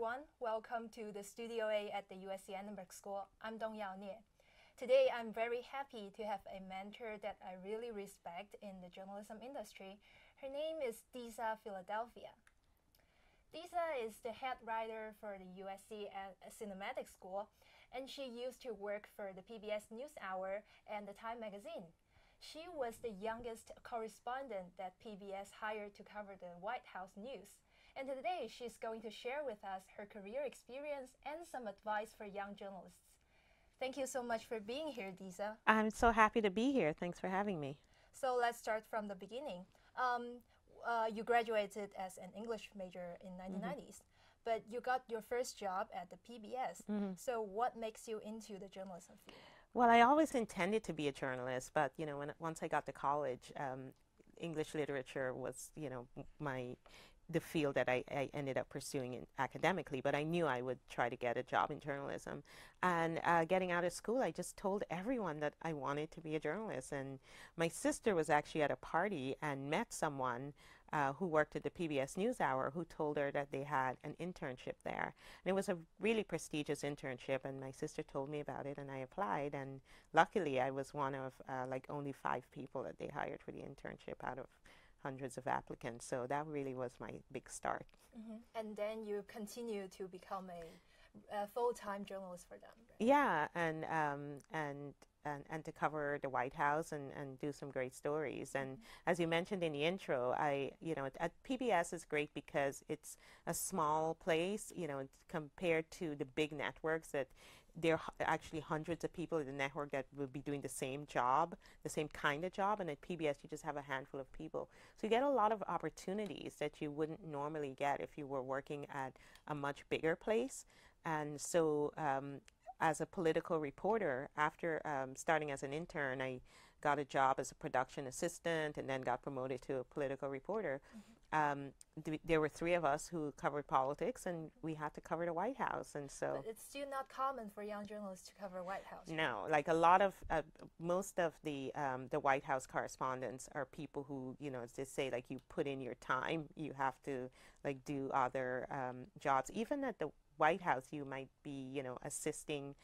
everyone. Welcome to the Studio A at the USC Annenberg School. I'm Dongyao Nie. Today, I'm very happy to have a mentor that I really respect in the journalism industry. Her name is Desa Philadelphia. Desa is the head writer for the USC Cinematic School, and she used to work for the PBS NewsHour and the Time magazine. She was the youngest correspondent that PBS hired to cover the White House news. And today, she's going to share with us her career experience and some advice for young journalists. Thank you so much for being here, Desa. I'm so happy to be here. Thanks for having me. So let's start from the beginning. You graduated as an English major in 1990s, but you got your first job at the PBS. So what makes you into the journalism field? Well, I always intended to be a journalist, but once I got to college, English literature was the field that I ended up pursuing academically, but I knew I would try to get a job in journalism. And getting out of school, I just told everyone that I wanted to be a journalist. And my sister was actually at a party and met someone who worked at the PBS NewsHour who told her that they had an internship there. And it was a really prestigious internship, and my sister told me about it, and I applied. And luckily, I was one of only 5 people that they hired for the internship out of hundreds of applicants. So that really was my big start. And then you continue to become a full-time journalist for them. Right? Yeah, and to cover the White House and do some great stories. And as you mentioned in the intro, at PBS is great because it's a small place, compared to the big networks that there are actually hundreds of people in the network that will be doing the same job, the same kind of job, and at PBS you just have a handful of people. So you get a lot of opportunities that you wouldn't normally get if you were working at a much bigger place. And so as a political reporter, after starting as an intern, I got a job as a production assistant and then got promoted to a political reporter. There were 3 of us who covered politics, and we had to cover the White House. And so, but it's still not common for young journalists to cover White House. No, like a lot of most of the White House correspondents are people who, as they say, like you put in your time, you have to do other jobs. Even at the White House, you might be, assisting,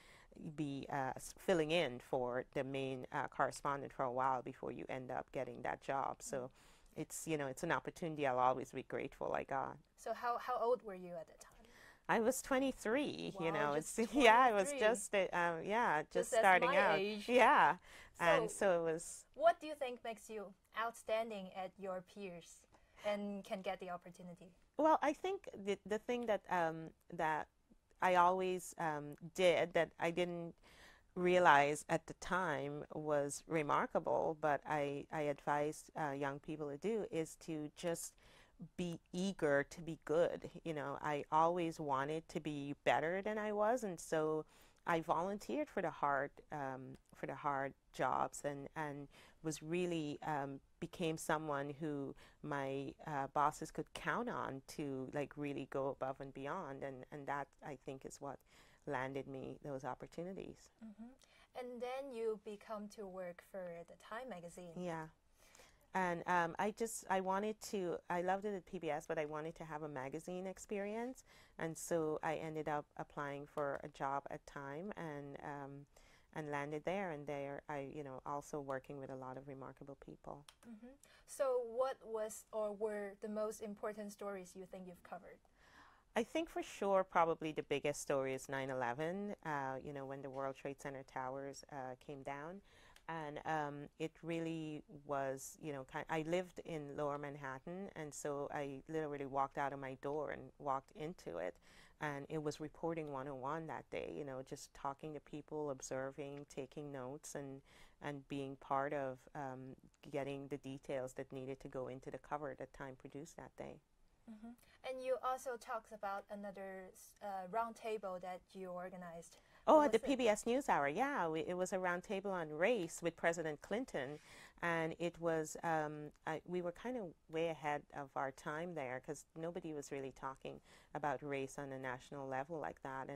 filling in for the main correspondent for a while before you end up getting that job. So it's an opportunity I'll always be grateful I got. So how old were you at that time? I was 23. Wow, it's 23. Yeah, I was just starting out. Age. Yeah, so and so it was. What do you think makes you outstanding at your peers and can get the opportunity? Well, I think the thing that that I always did that I didn't realize at the time was remarkable, but I advise young people to do, is to just be eager to be good. I always wanted to be better than I was, and so I volunteered for the hard jobs, and was really became someone who my bosses could count on to really go above and beyond, and that I think is what landed me those opportunities. And then you become to work for the Time magazine. Yeah. And I loved it at PBS, but I wanted to have a magazine experience. And so I ended up applying for a job at Time and landed there. And there I, also working with a lot of remarkable people. So what was or were the most important stories you think you've covered? I think for sure probably the biggest story is 9/11, when the World Trade Center towers came down. And it really was, I lived in Lower Manhattan, and so I literally walked out of my door and walked into it. And it was reporting 101 that day, just talking to people, observing, taking notes, and being part of getting the details that needed to go into the cover that Time produced that day. And you also talked about another roundtable that you organized. Oh, at the PBS NewsHour, yeah. It was a roundtable on race with President Clinton. And it was, we were kind of way ahead of our time there because nobody was really talking about race on a national level like that.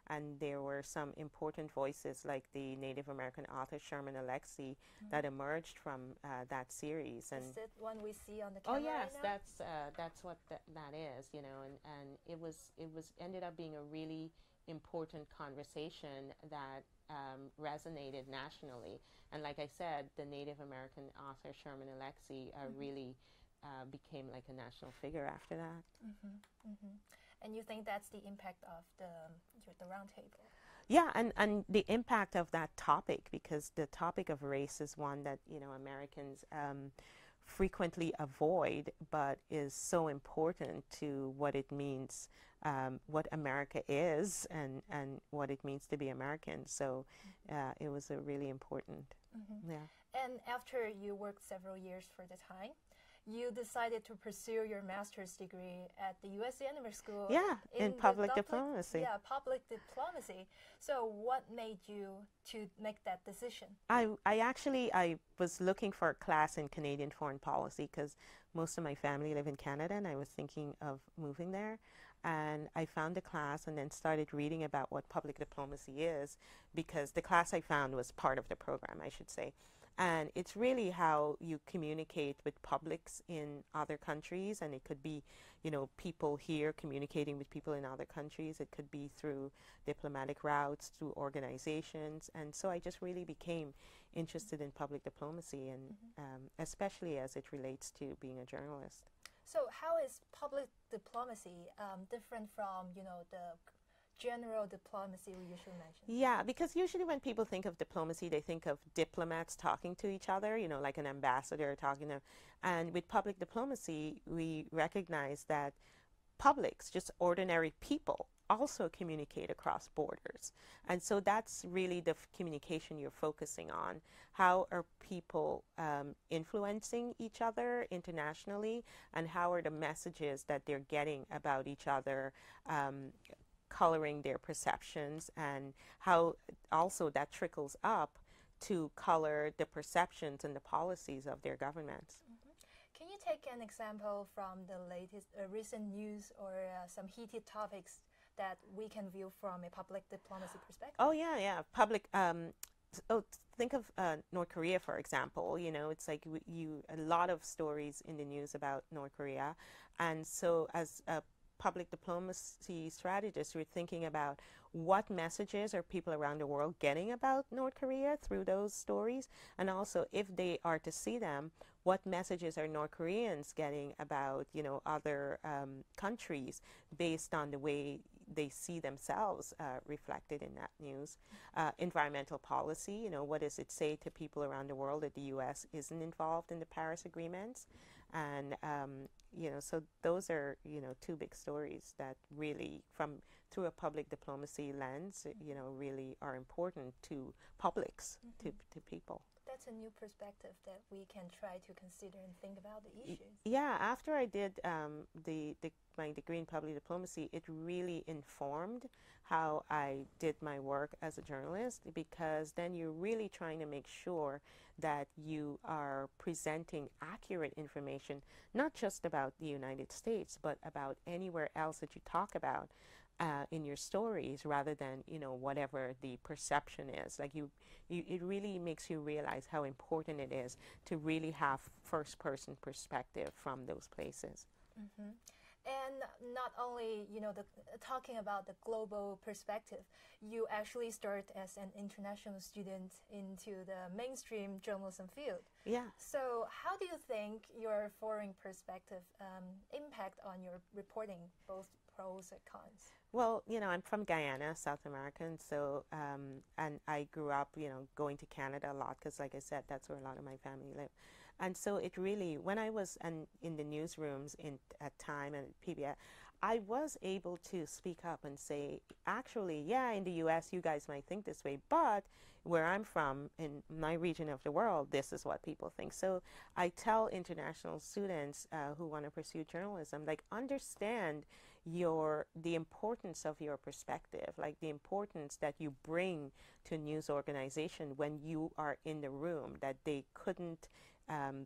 And there were some important voices like the Native American author Sherman Alexie that emerged from that series. And is that one we see on the oh camera yes, right now? that's what that is, you know, and it was ended up being a really important conversation that resonated nationally. And like I said, the Native American author Sherman Alexie really became like a national figure after that. And you think that's the impact of the roundtable? Yeah, and the impact of that topic, because the topic of race is one that, you know, Americans frequently avoid, but is so important to what it means, what America is, and what it means to be American. So it was a really important, yeah. And after you worked several years for the time, you decided to pursue your master's degree at the USC Edinburgh School. Yeah, in public diplomacy. Yeah, public diplomacy. So what made you to make that decision? I was looking for a class in Canadian foreign policy because most of my family live in Canada, and I was thinking of moving there. And I found a class and then started reading about what public diplomacy is, because the class I found was part of the program, I should say. And it's really how you communicate with publics in other countries, and it could be, you know, people here communicating with people in other countries. It could be through diplomatic routes, through organizations. And so I just really became interested in public diplomacy, and especially as it relates to being a journalist. So how is public diplomacy different from, you know, the general diplomacy we usually mention? Yeah, because usually when people think of diplomacy, they think of diplomats talking to each other, you know, like an ambassador talking to, and with public diplomacy, we recognize that publics, just ordinary people, also communicate across borders. And so that's really the communication you're focusing on. How are people influencing each other internationally, and how are the messages that they're getting about each other coloring their perceptions, and how also that trickles up to color the perceptions and the policies of their governments. Can you take an example from the latest recent news or some heated topics that we can view from a public diplomacy perspective? Oh yeah. Public. Think of North Korea, for example. You know, it's like a lot of stories in the news about North Korea, and so as a public diplomacy strategists, we're thinking about what messages are people around the world getting about North Korea through those stories, and also if they are to see them, what messages are North Koreans getting about, you know, other countries based on the way they see themselves reflected in that news. Environmental policy, you know, what does it say to people around the world that the U.S. isn't involved in the Paris agreements? And you know, so those are, you know, two big stories that really, through a public diplomacy lens, you know, really are important to publics, to people. That's a new perspective that we can try to consider and think about the issues. Yeah, after I did my degree in public diplomacy, it really informed how I did my work as a journalist, because then you're really trying to make sure that you are presenting accurate information, not just about the United States, but about anywhere else that you talk about in your stories, rather than, you know, whatever the perception is. Like it really makes you realize how important it is to really have first-person perspective from those places. And not only, you know, talking about the global perspective, you actually start as an international student into the mainstream journalism field. Yeah. So how do you think your foreign perspective impact on your reporting, both pros and cons? Well, you know, I'm from Guyana, South American, so, and I grew up, you know, going to Canada a lot because, like I said, that's where a lot of my family live. And so it really, when I was in the newsrooms at Time and PBS, I was able to speak up and say, actually, yeah, in the U.S., you guys might think this way, but where I'm from, in my region of the world, this is what people think. So I tell international students who want to pursue journalism, like, understand the importance of your perspective, like the importance that you bring to a news organization when you are in the room, that they couldn't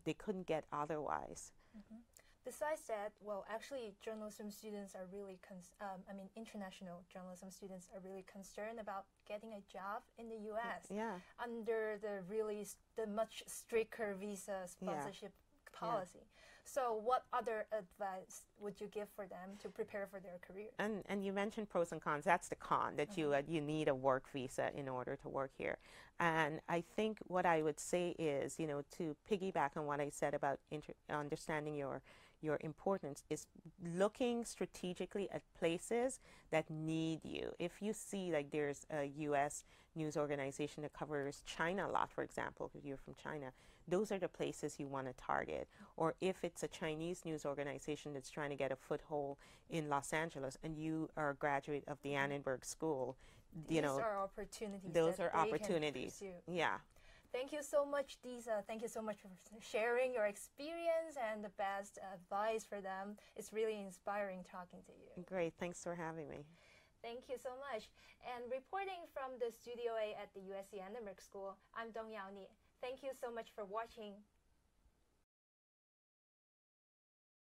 they couldn't get otherwise. Mm-hmm. Besides that, well, actually, journalism students are really, international journalism students are really concerned about getting a job in the U.S. Yeah. Under the much stricter visa sponsorship policy. So what other advice would you give for them to prepare for their career? And you mentioned pros and cons. That's the con, that you need a work visa in order to work here. And I think what I would say is, to piggyback on what I said about understanding your importance, is looking strategically at places that need you. If you see like there's a U.S. news organization that covers China a lot, for example, because you're from China, those are the places you want to target. Or if it's a Chinese news organization that's trying to get a foothold in Los Angeles and you are a graduate of the Annenberg School, these are opportunities. Those are opportunities. Yeah. Thank you so much, Desa. Thank you so much for sharing your experience and the best advice for them. It's really inspiring talking to you. Great. Thanks for having me. Thank you so much. And reporting from the Studio A at the USC Annenberg School, I'm Dongyao Nie. Thank you so much for watching.